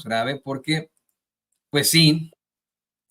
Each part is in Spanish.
menos grave porque, pues sí,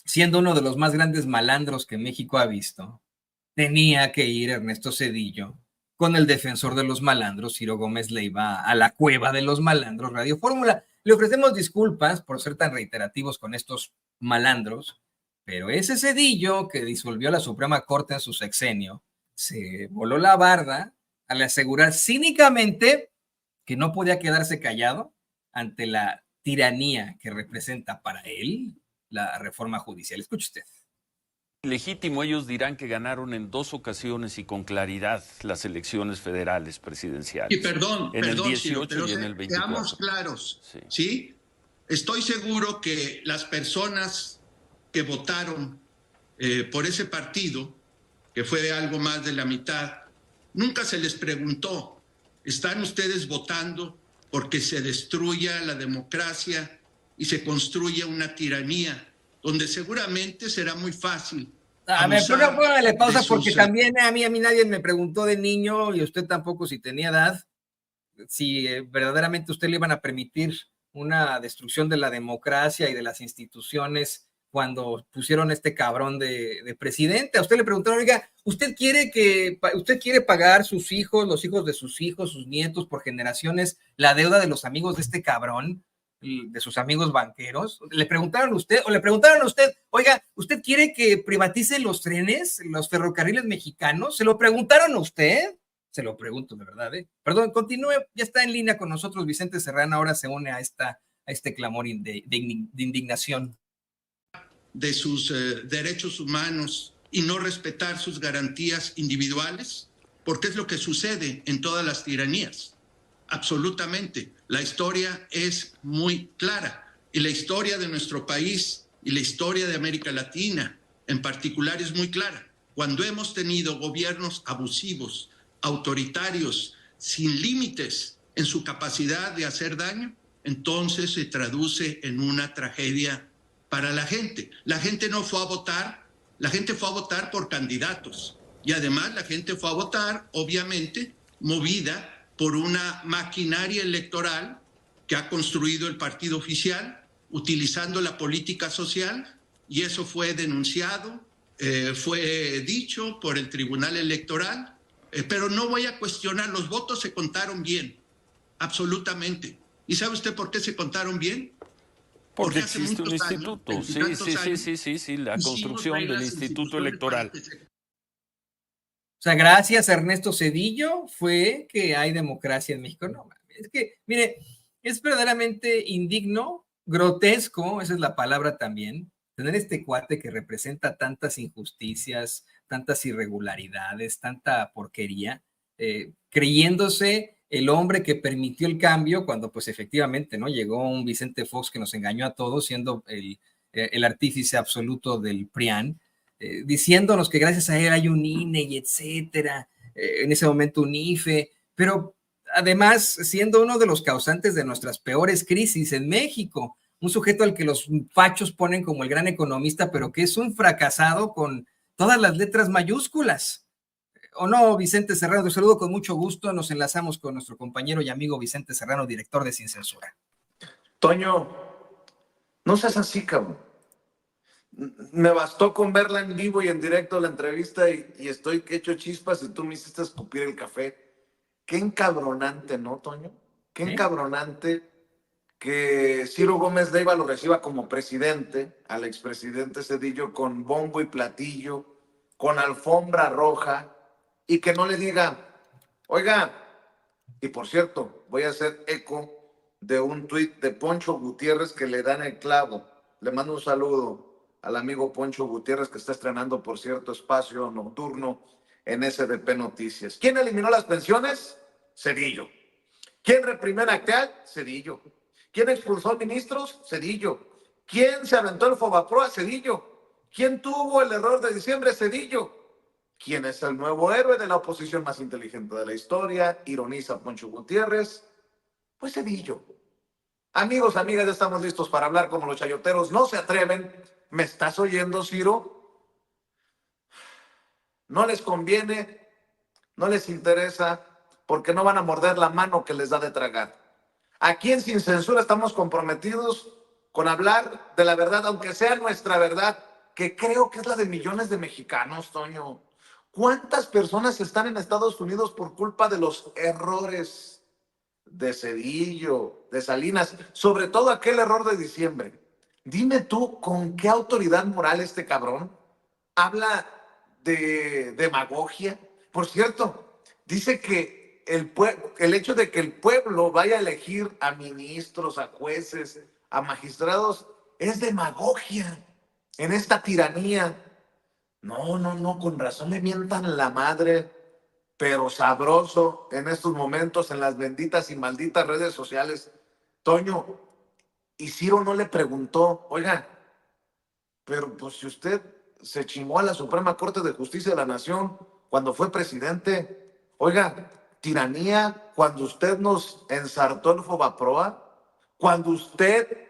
siendo uno de los más grandes malandros que México ha visto, tenía que ir Ernesto Zedillo con el defensor de los malandros, Ciro Gómez Leiva, a la cueva de los malandros, Radio Fórmula. Le ofrecemos disculpas por ser tan reiterativos con estos malandros, pero ese Zedillo que disolvió la Suprema Corte en su sexenio, se voló la barda al asegurar cínicamente que no podía quedarse callado ante la tiranía que representa para él la reforma judicial. Escuche usted. Legítimo, ellos dirán que ganaron en 2 ocasiones y con claridad las elecciones federales presidenciales. Y perdón, en el 18 Ciro, pero y en el 24. Seamos claros, ¿sí? Estoy seguro que las personas que votaron por ese partido, que fue de algo más de la mitad, nunca se les preguntó, ¿están ustedes votando porque se destruya la democracia y se construya una tiranía donde seguramente será muy fácil? A ver, pero póngale pausa porque también a mí nadie me preguntó de niño y usted tampoco si tenía edad, si verdaderamente usted le iban a permitir una destrucción de la democracia y de las instituciones cuando pusieron este cabrón de presidente. A usted le preguntaron, oiga, ¿usted quiere pagar sus hijos, los hijos de sus hijos, sus nietos por generaciones, la deuda de los amigos de este cabrón, de sus amigos banqueros? ¿Le preguntaron a usted, oiga, ¿usted quiere que privaticen los trenes, los ferrocarriles mexicanos? ¿Se lo preguntaron a usted? Se lo pregunto de verdad, ¿eh? Perdón, continúe, ya está en línea con nosotros Vicente Serrano, ahora se une a este clamor de indignación. De sus derechos humanos y no respetar sus garantías individuales, porque es lo que sucede en todas las tiranías. Absolutamente. La historia es muy clara y la historia de nuestro país y la historia de América Latina en particular es muy clara. Cuando hemos tenido gobiernos abusivos, autoritarios, sin límites en su capacidad de hacer daño, entonces se traduce en una tragedia para la gente. La gente no fue a votar, la gente fue a votar por candidatos y además la gente fue a votar, obviamente, movida por una maquinaria electoral que ha construido el partido oficial, utilizando la política social, y eso fue denunciado, fue dicho por el Tribunal Electoral, pero no voy a cuestionar, los votos se contaron bien, absolutamente. ¿Y sabe usted por qué se contaron bien? Porque existe un instituto, sí, la construcción del instituto electoral. O sea, gracias a Ernesto Zedillo fue que hay democracia en México. No, es que, mire, es verdaderamente indigno, grotesco, esa es la palabra también, tener este cuate que representa tantas injusticias, tantas irregularidades, tanta porquería, creyéndose el hombre que permitió el cambio cuando pues efectivamente no llegó un Vicente Fox que nos engañó a todos siendo el artífice absoluto del PRIAN, diciéndonos que gracias a él hay un INE y etcétera, en ese momento un IFE, pero además siendo uno de los causantes de nuestras peores crisis en México, un sujeto al que los fachos ponen como el gran economista, pero que es un fracasado con todas las letras mayúsculas. ¿O no, Vicente Serrano? Te saludo con mucho gusto. Nos enlazamos con nuestro compañero y amigo Vicente Serrano, director de Sin Censura. Toño, no seas así, cabrón. Me bastó con verla en vivo y en directo la entrevista y estoy hecho chispas y tú me hiciste escupir el café. Qué encabronante, ¿no, Toño? Qué encabronante que Ciro Gómez Leiva lo reciba como presidente, al expresidente Zedillo, con bombo y platillo, con alfombra roja, y que no le diga, oiga, y por cierto, voy a hacer eco de un tuit de Poncho Gutiérrez que le dan el clavo. Le mando un saludo al amigo Poncho Gutiérrez que está estrenando, por cierto, espacio nocturno en SDP Noticias. ¿Quién eliminó las pensiones? Zedillo. ¿Quién reprimió en Acteal? Zedillo. ¿Quién expulsó ministros? Zedillo. ¿Quién se aventó el Fobaproa? Zedillo. ¿Quién tuvo el error de diciembre? Zedillo. ¿Quién es el nuevo héroe de la oposición más inteligente de la historia? Ironiza Poncho Gutiérrez. Pues Zedillo. Amigos, amigas, ya estamos listos para hablar como los chayoteros. No se atreven. ¿Me estás oyendo, Ciro? No les conviene, no les interesa, porque no van a morder la mano que les da de tragar. Aquí en Sin Censura estamos comprometidos con hablar de la verdad, aunque sea nuestra verdad, que creo que es la de millones de mexicanos, Toño. ¿Cuántas personas están en Estados Unidos por culpa de los errores de Zedillo, de Salinas, sobre todo aquel error de diciembre? Dime tú, ¿con qué autoridad moral este cabrón habla de demagogia? Por cierto, dice que el hecho de que el pueblo vaya a elegir a ministros, a jueces, a magistrados, es demagogia en esta tiranía. No, no, no, con razón le mientan la madre, pero sabroso en estos momentos en las benditas y malditas redes sociales. Toño, y Ciro no le preguntó, oiga, pero pues si usted se chingó a la Suprema Corte de Justicia de la Nación cuando fue presidente, oiga, tiranía cuando usted nos ensartó el Fobaproa, cuando usted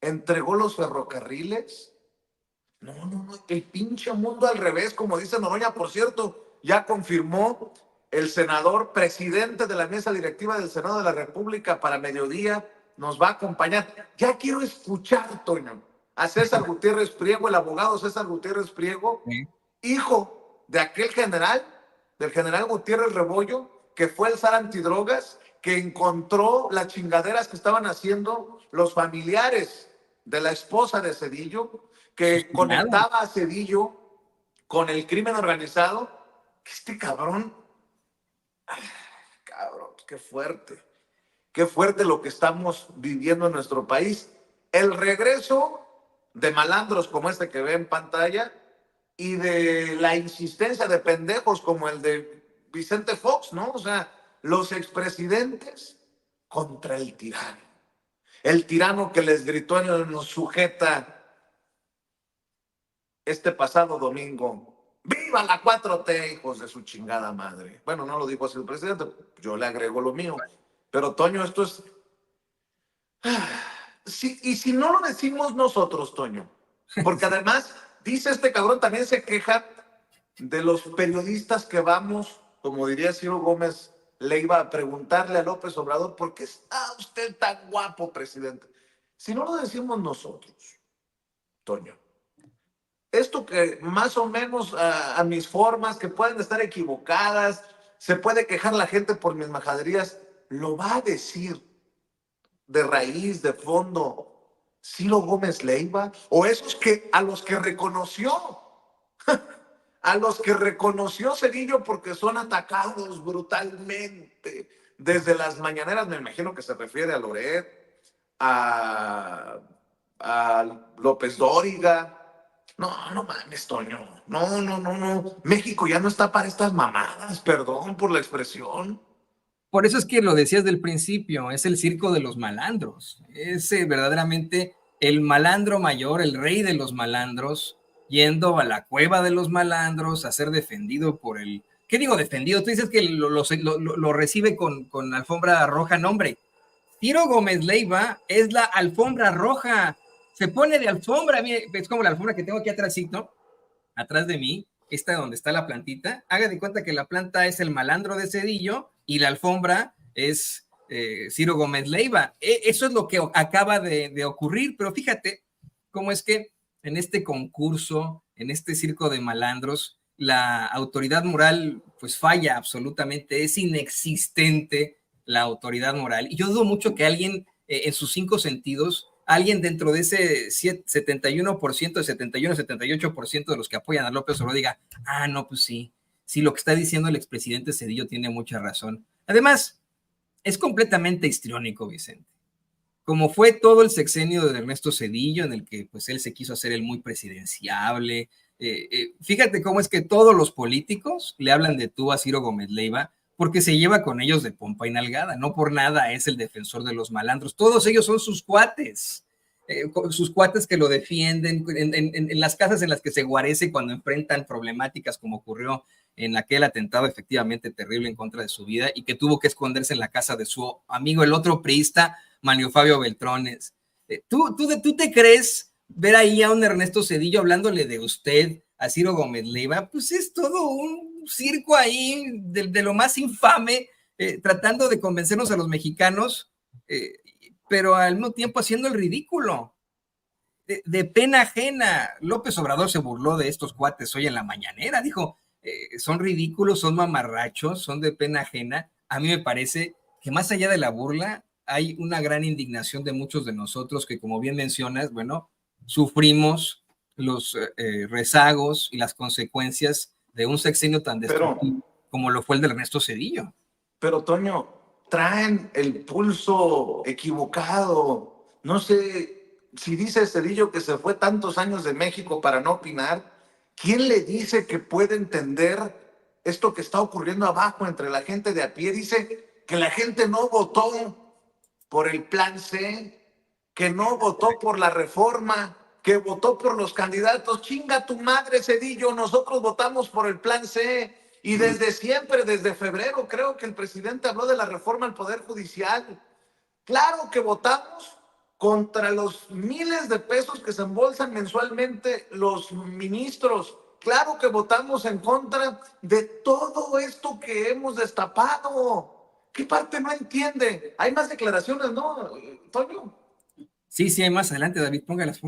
entregó los ferrocarriles. No, no, no, el pinche mundo al revés, como dice Noroña. Por cierto, ya confirmó el senador presidente de la mesa directiva del Senado de la República para mediodía, nos va a acompañar. Ya quiero escuchar, Toño, a César Gutiérrez Priego, el abogado César Gutiérrez Priego, Sí. hijo de aquel general, del general Gutiérrez Rebollo, que fue el zar antidrogas, que encontró las chingaderas que estaban haciendo los familiares de la esposa de Zedillo, que conectaba a Zedillo con el crimen organizado. Este cabrón, cabrón, qué fuerte lo que estamos viviendo en nuestro país. El regreso de malandros como este que ve en pantalla y de la insistencia de pendejos como el de Vicente Fox, ¿no? O sea, los expresidentes contra el tirano. El tirano que les gritó en los sujeta este pasado domingo: ¡viva la 4T, hijos de su chingada madre! Bueno, no lo dijo así el presidente, yo le agrego lo mío. Pero, Toño, esto es... Sí, y si no lo decimos nosotros, Toño, porque además, dice este cabrón, también se queja de los periodistas que vamos, como diría Ciro Gómez, le iba a preguntarle a López Obrador: ¿por qué está usted tan guapo, presidente? Si no lo decimos nosotros, Toño, esto que más o menos a mis formas, que pueden estar equivocadas, se puede quejar la gente por mis majaderías, lo va a decir de raíz, de fondo, Ciro Gómez Leiva, o esos que a los que reconoció, a los que reconoció Zedillo porque son atacados brutalmente desde las mañaneras. Me imagino que se refiere a Loret, a López Dóriga. No, no mames, Toño. No, no, no, no. México ya no está para estas mamadas, perdón por la expresión. Por eso es que lo decías del principio, es el circo de los malandros. Es verdaderamente el malandro mayor, el rey de los malandros, yendo a la cueva de los malandros a ser defendido por el... ¿Qué digo defendido? Tú dices que lo recibe con alfombra roja. No, hombre. Ciro Gómez Leiva es la alfombra roja. Se pone de alfombra. Mire, es como la alfombra que tengo aquí atrásito, atrás de mí, esta donde está la plantita. Haga de cuenta que la planta es el malandro de Zedillo y la alfombra es Ciro Gómez Leiva. Eso es lo que acaba de ocurrir, pero fíjate cómo es que en este concurso, en este circo de malandros, la autoridad moral pues falla absolutamente, es inexistente la autoridad moral. Y yo dudo mucho que alguien en sus 5 sentidos, alguien dentro de ese 71%, 71, 78% de los que apoyan a López Obrador diga: ah, no, pues sí, lo que está diciendo el expresidente Zedillo tiene mucha razón. Además, es completamente histriónico, Vicente. Como fue todo el sexenio de Ernesto Zedillo, en el que pues él se quiso hacer el muy presidenciable. Fíjate cómo es que todos los políticos le hablan de tú a Ciro Gómez Leiva, porque se lleva con ellos de pompa y nalgada. No por nada es el defensor de los malandros. Todos ellos son sus cuates que lo defienden en las casas en las que se guarece cuando enfrentan problemáticas como ocurrió en aquel atentado efectivamente terrible en contra de su vida y que tuvo que esconderse en la casa de su amigo, el otro priista, Manlio Fabio Beltrones. ¿Tú te crees ver ahí a un Ernesto Zedillo hablándole de usted a Ciro Gómez Leiva? Pues es todo un circo ahí de lo más infame, tratando de convencernos a los mexicanos, pero al mismo tiempo haciendo el ridículo. de pena ajena. López Obrador se burló de estos cuates hoy en la mañanera, dijo, son ridículos, son mamarrachos, son de pena ajena. A mí me parece que más allá de la burla, hay una gran indignación de muchos de nosotros que, como bien mencionas, bueno, sufrimos los rezagos y las consecuencias de un sexenio tan destructivo como lo fue el de Ernesto Zedillo. Pero Toño, traen el pulso equivocado. No sé si dice Cedillo que se fue tantos años de México para no opinar. ¿Quién le dice que puede entender esto que está ocurriendo abajo entre la gente de a pie? Dice que la gente no votó por el plan C, que no votó por la reforma, que votó por los candidatos. Chinga tu madre, Cedillo, nosotros votamos por el plan C. Y desde siempre, desde febrero, creo que el presidente habló de la reforma al Poder Judicial. Claro que votamos contra los miles de pesos que se embolsan mensualmente los ministros. Claro que votamos en contra de todo esto que hemos destapado. ¿Qué parte no entiende? Hay más declaraciones, ¿no, Toño? Sí, hay más adelante, David, póngalas.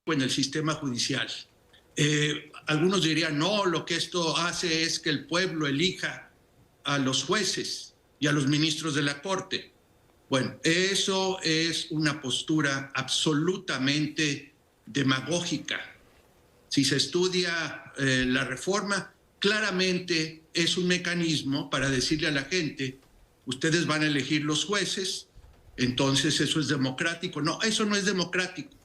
En el sistema judicial. Algunos dirían, no, lo que esto hace es que el pueblo elija a los jueces y a los ministros de la Corte. Bueno, eso es una postura absolutamente demagógica. Si se estudia la reforma, claramente es un mecanismo para decirle a la gente, ustedes van a elegir los jueces, entonces eso es democrático. No, eso no es democrático.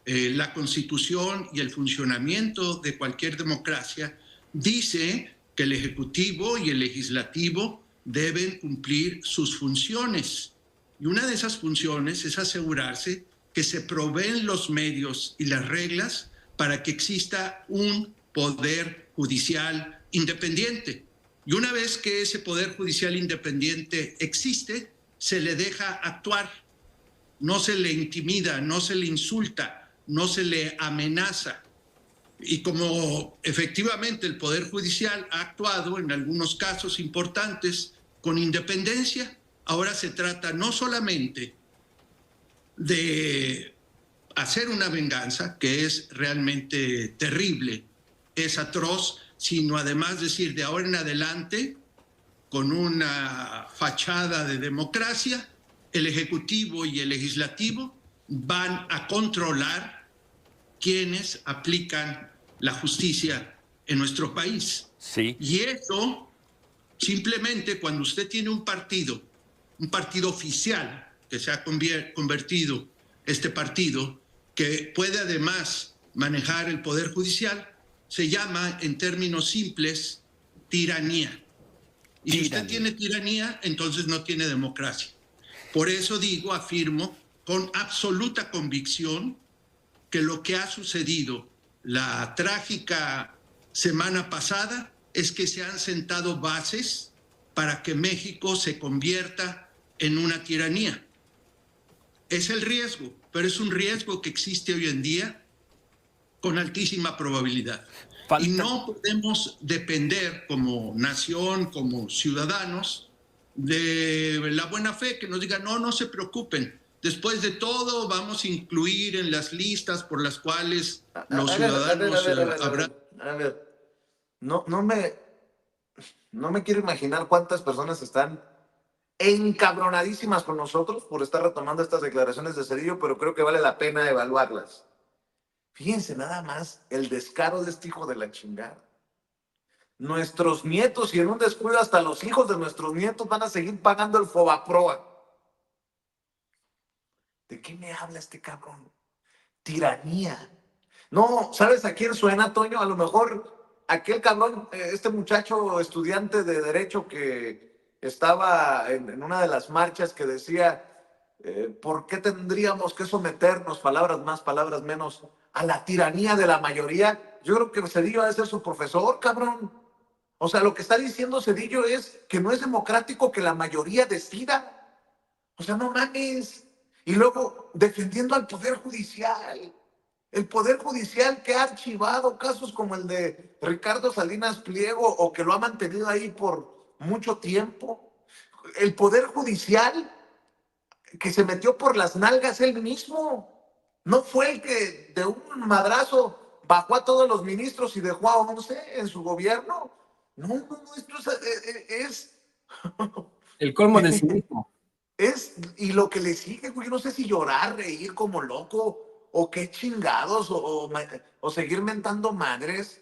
La Constitución y el funcionamiento de cualquier democracia dice que el Ejecutivo y el Legislativo deben cumplir sus funciones. Y una de esas funciones es asegurarse que se proveen los medios y las reglas para que exista un poder judicial independiente. Y una vez que ese poder judicial independiente existe, se le deja actuar. No se le intimida, no se le insulta, no se le amenaza. Y como efectivamente el Poder Judicial ha actuado en algunos casos importantes con independencia, ahora se trata no solamente de hacer una venganza, que es realmente terrible, es atroz, sino además decir de ahora en adelante, con una fachada de democracia, el Ejecutivo y el Legislativo van a controlar quienes aplican la justicia en nuestro país. Sí. Y eso, simplemente cuando usted tiene un partido oficial, que se ha convertido este partido, que puede además manejar el Poder Judicial, se llama, en términos simples, tiranía. Y si usted tiene tiranía, entonces no tiene democracia. Por eso digo, afirmo con absoluta convicción que lo que ha sucedido la trágica semana pasada es que se han sentado bases para que México se convierta en una tiranía. Es el riesgo, pero es un riesgo que existe hoy en día con altísima probabilidad. Y no podemos depender como nación, como ciudadanos, de la buena fe que nos digan, no se preocupen. Después de todo, vamos a incluir en las listas por las cuales los ciudadanos habrán... A ver, no me quiero imaginar cuántas personas están encabronadísimas con nosotros por estar retomando estas declaraciones de Zedillo, pero creo que vale la pena evaluarlas. Fíjense nada más el descaro de este hijo de la chingada. Nuestros nietos, y en un descuido hasta los hijos de nuestros nietos, van a seguir pagando el Fobaproa. ¿De qué me habla este cabrón? Tiranía. No, ¿sabes a quién suena, Toño? A lo mejor aquel cabrón, este muchacho estudiante de Derecho que estaba en una de las marchas que decía, ¿por qué tendríamos que someternos, palabras más, palabras menos, a la tiranía de la mayoría? Yo creo que Zedillo ha de ser su profesor, cabrón. O sea, lo que está diciendo Zedillo es que no es democrático que la mayoría decida. O sea, no mames. Y luego defendiendo al Poder Judicial. El Poder Judicial que ha archivado casos como el de Ricardo Salinas Pliego o que lo ha mantenido ahí por mucho tiempo. El Poder Judicial que se metió por las nalgas él mismo. No fue el que de un madrazo bajó a todos los ministros y dejó a 11 en su gobierno. No, no, no, esto es El colmo del cinismo. y lo que le sigue, güey, no sé si llorar, reír como loco, o qué chingados, o seguir mentando madres.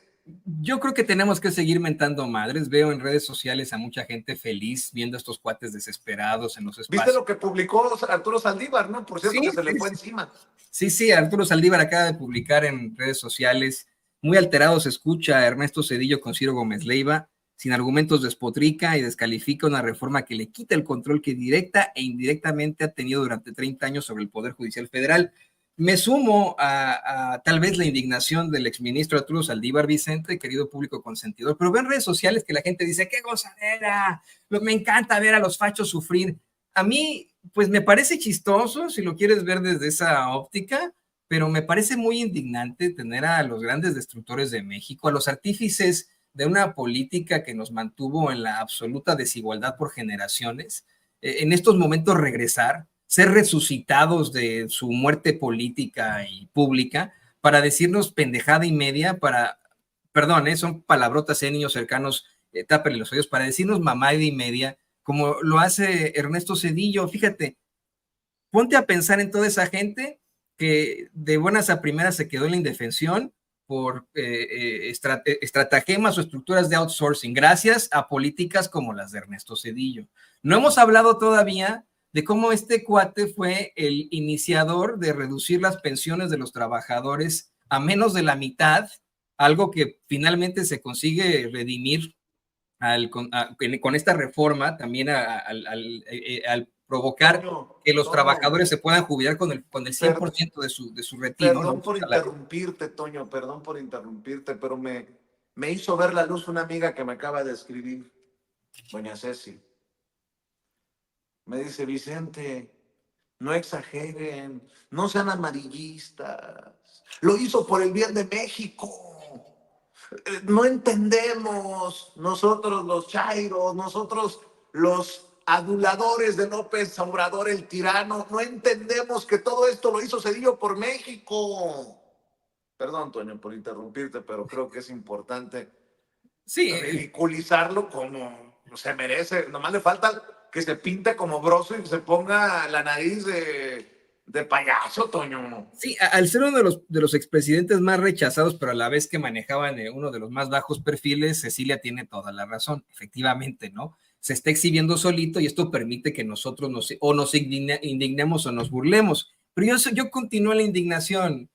Yo creo que tenemos que seguir mentando madres. Veo en redes sociales a mucha gente feliz viendo a estos cuates desesperados en los ¿Viste espacios. lo que publicó Arturo Saldívar, no? Por cierto, Sí, que se le sí, fue sí. encima. Sí, Arturo Saldívar acaba de publicar en redes sociales, muy alterado se escucha a Ernesto Zedillo con Ciro Gómez Leiva, sin argumentos despotrica y descalifica una reforma que le quita el control que directa e indirectamente ha tenido durante 30 años sobre el Poder Judicial Federal. Me sumo a tal vez la indignación del exministro Arturo Saldívar, Vicente, querido público consentidor, pero veo en redes sociales que la gente dice, ¡qué gozadera! Me encanta ver a los fachos sufrir. A mí, pues me parece chistoso, si lo quieres ver desde esa óptica, pero me parece muy indignante tener a los grandes destructores de México, a los artífices de una política que nos mantuvo en la absoluta desigualdad por generaciones, en estos momentos regresar, ser resucitados de su muerte política y pública para decirnos pendejada y media, perdón, son palabrotas, niños cercanos, tápenle los oídos, para decirnos mamada y media, como lo hace Ernesto Zedillo. Fíjate, ponte a pensar en toda esa gente que de buenas a primeras se quedó en la indefensión por estratagemas o estructuras de outsourcing, gracias a políticas como las de Ernesto Zedillo. No hemos hablado todavía de cómo este cuate fue el iniciador de reducir las pensiones de los trabajadores a menos de la mitad, algo que finalmente se consigue redimir con esta reforma también al provocar que los trabajadores se puedan jubilar con el 100% de su retiro. Perdón por interrumpirte, Toño, perdón por interrumpirte, pero me hizo ver la luz una amiga que me acaba de escribir, doña Ceci. Me dice, Vicente, no exageren, no sean amarillistas. Lo hizo por el bien de México. No entendemos, nosotros los chairos, nosotros los aduladores de López Obrador, el tirano, no entendemos que todo esto lo hizo Zedillo por México. Perdón, Toño, por interrumpirte, pero creo que es importante ridiculizarlo como se merece. Nomás le falta que se pinte como broso y se ponga la nariz de payaso, Toño. Sí, al ser uno de los expresidentes más rechazados, pero a la vez que manejaban uno de los más bajos perfiles, Cecilia tiene toda la razón, efectivamente, ¿no? Se está exhibiendo solito y esto permite que nosotros nos indignemos o nos burlemos. Pero yo continúo en la indignación.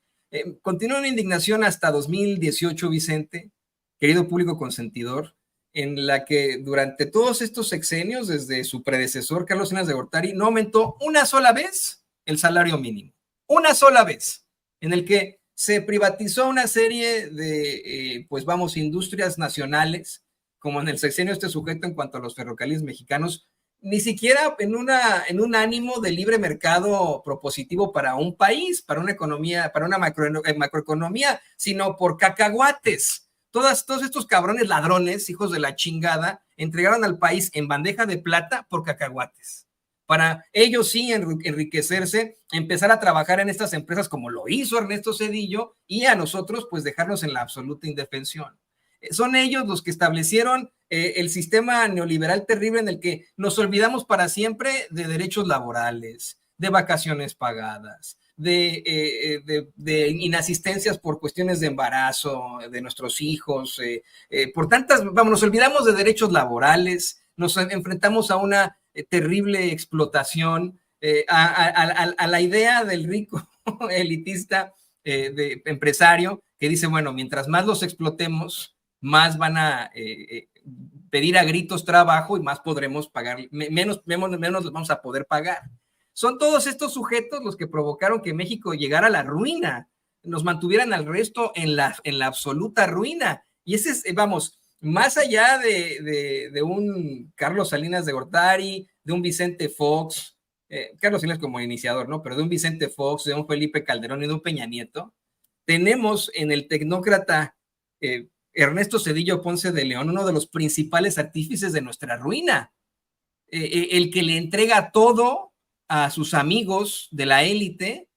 Continúo en la indignación hasta 2018, Vicente, querido público consentidor, en la que durante todos estos sexenios, desde su predecesor, Carlos Salinas de Gortari, no aumentó una sola vez el salario mínimo. Una sola vez, en el que se privatizó una serie de, industrias nacionales, como en el sexenio este sujeto en cuanto a los ferrocarriles mexicanos, ni siquiera en un ánimo de libre mercado propositivo para un país, para una economía, para una macroeconomía, sino por cacahuates. Todos estos cabrones ladrones, hijos de la chingada, entregaron al país en bandeja de plata por cacahuates. Para ellos sí enriquecerse, empezar a trabajar en estas empresas como lo hizo Ernesto Zedillo y a nosotros pues dejarnos en la absoluta indefensión. Son ellos los que establecieron el sistema neoliberal terrible en el que nos olvidamos para siempre de derechos laborales, de vacaciones pagadas, de inasistencias por cuestiones de embarazo de nuestros hijos, nos olvidamos de derechos laborales, nos enfrentamos a una terrible explotación, a la idea del rico elitista empresario que dice, bueno, mientras más los explotemos, más van a pedir a gritos trabajo y más podremos pagar, menos les vamos a poder pagar. Son todos estos sujetos los que provocaron que México llegara a la ruina, nos mantuvieran al resto en la absoluta ruina. Y ese es, más allá de un Carlos Salinas de Gortari, de un Vicente Fox, Carlos Salinas como iniciador, ¿no? Pero de un Vicente Fox, de un Felipe Calderón y de un Peña Nieto, tenemos en el tecnócrata Ernesto Zedillo Ponce de León, uno de los principales artífices de nuestra ruina, el que le entrega todo a sus amigos de la élite,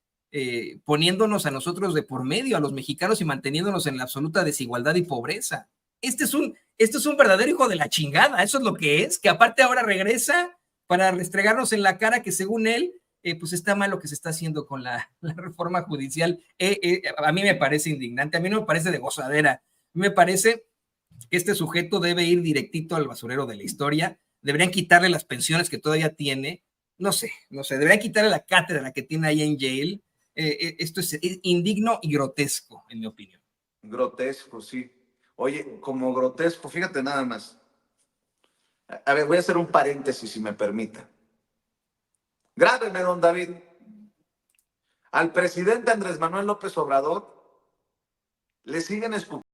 poniéndonos a nosotros de por medio, a los mexicanos, y manteniéndonos en la absoluta desigualdad y pobreza. Este es un verdadero hijo de la chingada, eso es lo que es, que aparte ahora regresa para restregarnos en la cara que según él, pues está mal lo que se está haciendo con la reforma judicial. A mí me parece indignante, a mí no me parece de gozadera, a mí me parece que este sujeto debe ir directito al basurero de la historia, deberían quitarle las pensiones que todavía tiene, no sé, deberían quitarle la cátedra que tiene ahí en Yale. Esto es indigno y grotesco, en mi opinión. Grotesco, sí. Oye, como grotesco, fíjate nada más. A ver, voy a hacer un paréntesis, si me permite. Grábeme, don David. Al presidente Andrés Manuel López Obrador le siguen escupiendo